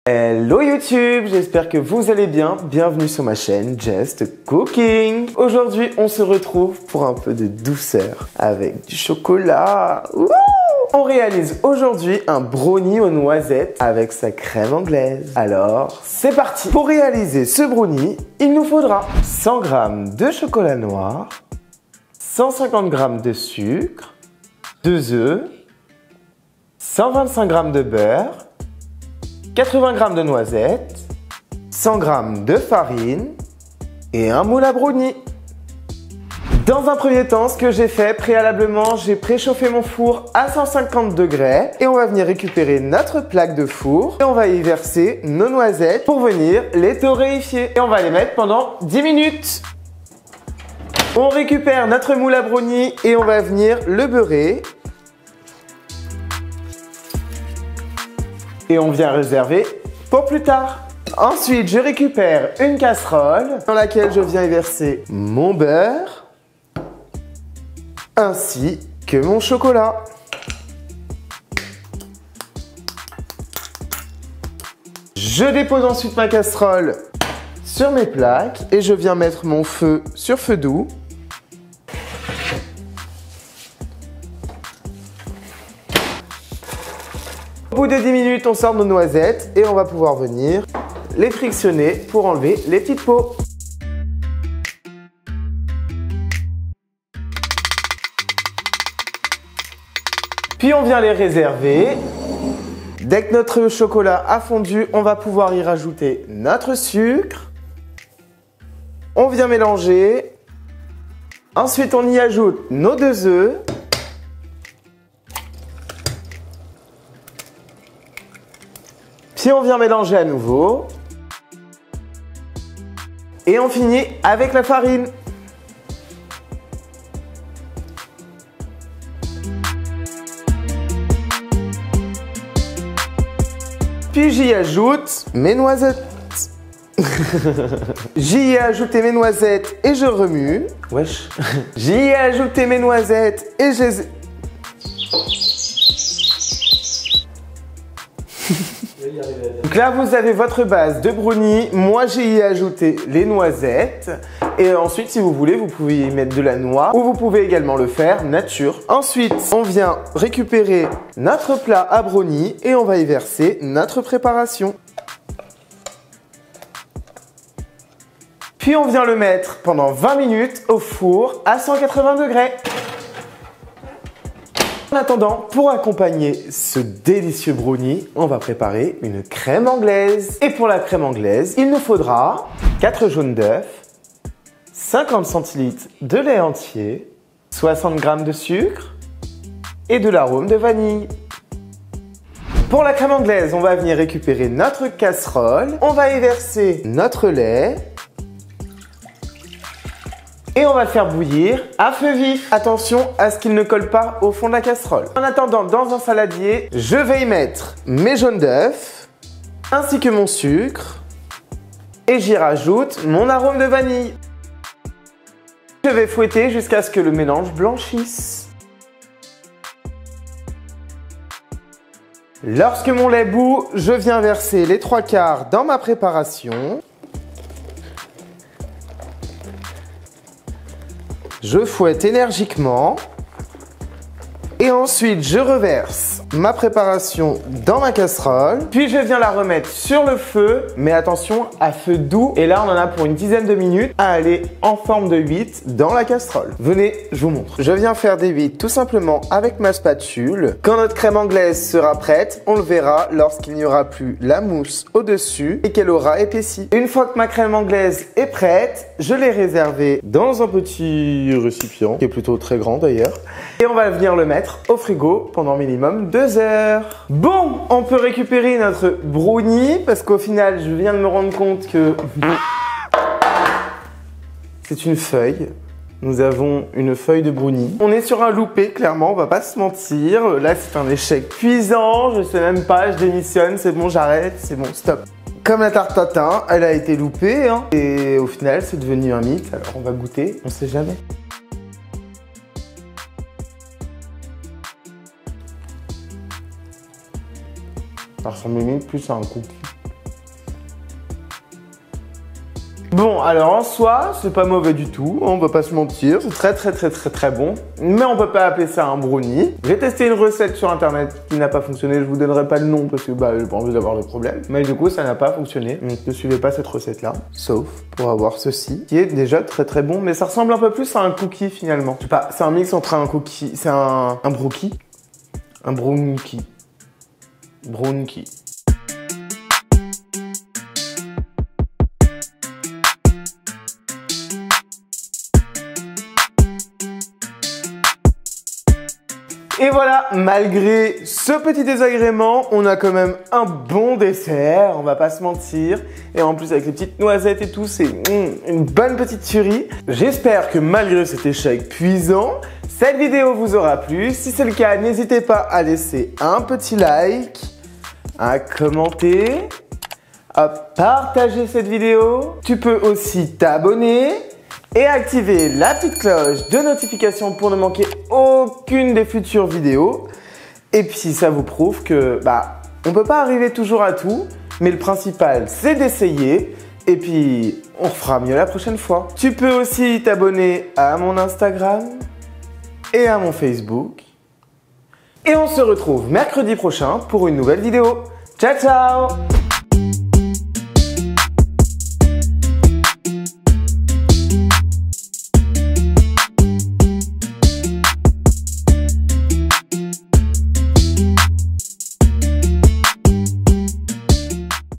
Hello YouTube, j'espère que vous allez bien. Bienvenue sur ma chaîne Just Cooking. Aujourd'hui, on se retrouve pour un peu de douceur avec du chocolat. Wouh! On réalise aujourd'hui un brownie aux noisettes avec sa crème anglaise. Alors, c'est parti! Pour réaliser ce brownie, il nous faudra 100 g de chocolat noir, 150 g de sucre, 2 œufs, 125 g de beurre, 80 g de noisettes, 100 g de farine et un moule à brownie. Dans un premier temps, ce que j'ai fait préalablement, j'ai préchauffé mon four à 150 degrés et on va venir récupérer notre plaque de four et on va y verser nos noisettes pour venir les torréfier. Et on va les mettre pendant 10 minutes. On récupère notre moule à brownie et on va venir le beurrer. Et on vient réserver pour plus tard. Ensuite, je récupère une casserole dans laquelle je viens y verser mon beurre ainsi que mon chocolat. Je dépose ensuite ma casserole sur mes plaques et je viens mettre mon feu sur feu doux. Au bout de 10 minutes, on sort nos noisettes et on va pouvoir venir les frictionner pour enlever les petites peaux. Puis on vient les réserver. Dès que notre chocolat a fondu, on va pouvoir y rajouter notre sucre. On vient mélanger. Ensuite, on y ajoute nos 2 œufs. Puis on vient mélanger à nouveau. Et on finit avec la farine. Puis j'y ajoute mes noisettes. J'y ai ajouté mes noisettes et je remue. Wesh. J'y ai ajouté mes noisettes et je les ai... Donc là, vous avez votre base de brownie. Moi, j'ai ajouté les noisettes. Et ensuite, si vous voulez, vous pouvez y mettre de la noix ou vous pouvez également le faire nature. Ensuite, on vient récupérer notre plat à brownie et on va y verser notre préparation. Puis, on vient le mettre pendant 20 minutes au four à 180 degrés. En attendant, pour accompagner ce délicieux brownie, on va préparer une crème anglaise. Et pour la crème anglaise, il nous faudra 4 jaunes d'œufs, 50 centilitres de lait entier, 60 g de sucre et de l'arôme de vanille. Pour la crème anglaise, on va venir récupérer notre casserole, on va y verser notre lait. Et on va le faire bouillir à feu vif. Attention à ce qu'il ne colle pas au fond de la casserole. En attendant, dans un saladier, je vais y mettre mes jaunes d'œufs ainsi que mon sucre. Et j'y rajoute mon arôme de vanille. Je vais fouetter jusqu'à ce que le mélange blanchisse. Lorsque mon lait bout, je viens verser les 3/4 dans ma préparation. Je fouette énergiquement et ensuite je reverse ma préparation dans ma casserole. Puis je viens la remettre sur le feu, mais attention à feu doux. Et là on en a pour une dizaine de minutes à aller en forme de 8 dans la casserole. Venez, je vous montre. Je viens faire des 8 tout simplement avec ma spatule. Quand notre crème anglaise sera prête, on le verra lorsqu'il n'y aura plus la mousse au-dessus et qu'elle aura épaissi. Une fois que ma crème anglaise est prête, je l'ai réservée dans un petit récipient qui est plutôt très grand d'ailleurs. Et on va venir le mettre au frigo pendant minimum 2 heures. Bon, on peut récupérer notre brownie parce qu'au final, je viens de me rendre compte que c'est une feuille. Nous avons une feuille de brownie. On est sur un loupé, clairement, on va pas se mentir. Là, c'est un échec cuisant. Je sais même pas, je démissionne, c'est bon, j'arrête, c'est bon, stop. Comme la tarte tatin, elle a été loupée, hein. Et au final, c'est devenu un mythe. Alors, on va goûter, on sait jamais. Ça ressemble limite plus à un cookie. Bon, alors en soi, c'est pas mauvais du tout, on va pas se mentir, c'est très bon, mais on peut pas appeler ça un brownie. J'ai testé une recette sur internet qui n'a pas fonctionné, je vous donnerai pas le nom parce que j'ai pas envie d'avoir de problème, mais du coup ça n'a pas fonctionné, donc ne suivez pas cette recette là, sauf pour avoir ceci, qui est déjà très bon, mais ça ressemble un peu plus à un cookie finalement. Je sais pas, c'est un mix entre un cookie, c'est un brookie, un brownie. Et voilà, malgré ce petit désagrément, on a quand même un bon dessert, on va pas se mentir. Et en plus avec les petites noisettes et tout, c'est une bonne petite tuerie. J'espère que malgré cet échec cuisant, cette vidéo vous aura plu. Si c'est le cas, n'hésitez pas à laisser un petit like, à commenter, à partager cette vidéo. Tu peux aussi t'abonner et activer la petite cloche de notification pour ne manquer aucune des futures vidéos. Et puis ça vous prouve que on peut pas arriver toujours à tout, mais le principal c'est d'essayer. Et puis on refera mieux la prochaine fois. Tu peux aussi t'abonner à mon Instagram et à mon Facebook. Et on se retrouve mercredi prochain pour une nouvelle vidéo. Ciao ciao!